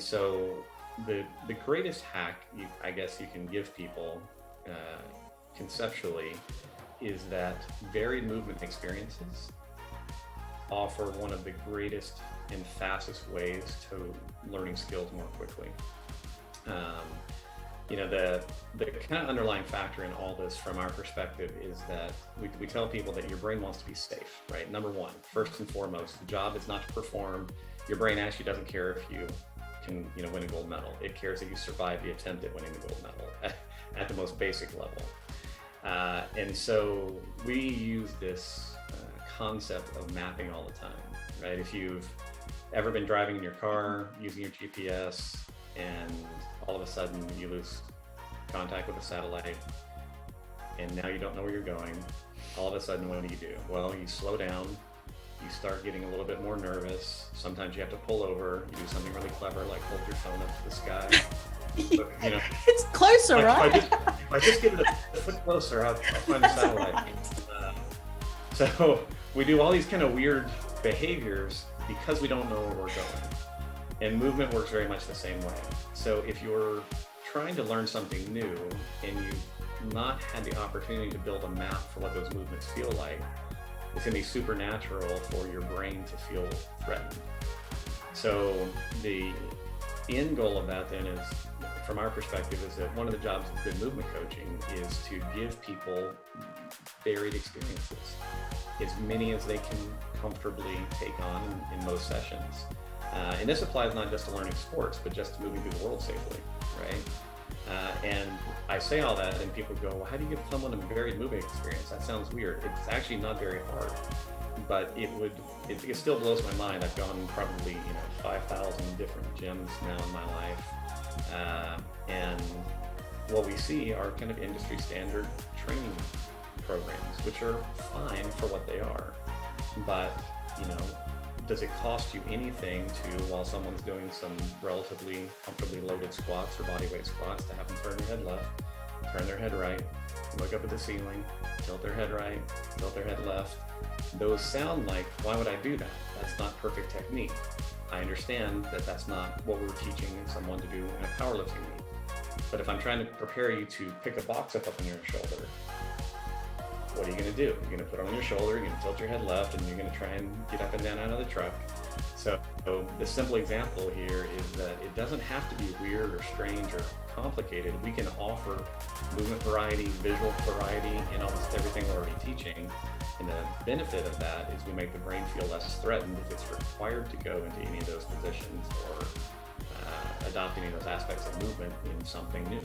so the greatest hack I guess you can give people conceptually is that varied movement experiences offer one of the greatest and fastest ways to learning skills more quickly. The kind of underlying factor in all this from our perspective is that we tell people that your brain wants to be safe, right? Number one, first and foremost, the job is not to perform. Your brain actually doesn't care if you can, win a gold medal. It cares that you survive the attempt at winning the gold medal at the most basic level. And so we use this concept of mapping all the time, right? If you've ever been driving in your car using your GPS and all of a sudden you lose contact with a satellite and now you don't know where you're going, all of a sudden what do? Well, you slow down, you start getting a little bit more nervous. Sometimes you have to pull over, you do something really clever like hold your phone up to the sky. But, it's closer, right? If I just get it a foot closer, I'll find the satellite. So we do all these kind of weird behaviors because we don't know where we're going. And movement works very much the same way. So if you're trying to learn something new and you've not had the opportunity to build a map for what those movements feel like, it's gonna be supernatural for your brain to feel threatened. So the end goal of that then is, from our perspective, is that one of the jobs of good movement coaching is to give people varied experiences, as many as they can comfortably take on in most sessions. And this applies not just to learning sports, but just to moving through the world safely, right? And I say all that and people go, well, how do you give someone a varied moving experience? That sounds weird. It's actually not very hard, but it still blows my mind. I've gone probably 5,000 different gyms now in my life. And what we see are kind of industry standard training programs, which are fine for what they are. But, does it cost you anything to, while someone's doing some relatively comfortably loaded squats or body weight squats, to have them turn their head left, turn their head right, look up at the ceiling, tilt their head right, tilt their head left? Those sound like, why would I do that? That's not perfect technique. I understand that that's not what we're teaching someone to do in a powerlifting meet. But if I'm trying to prepare you to pick a box up on your shoulder, what are you going to do? You're going to put it on your shoulder, you're going to tilt your head left, and you're going to try and get up and down out of the truck. So the simple example here is that it doesn't have to be weird or strange or complicated. We can offer movement variety, visual variety in almost everything we're already teaching. And the benefit of that is we make the brain feel less threatened if it's required to go into any of those positions or adopt any of those aspects of movement in something new.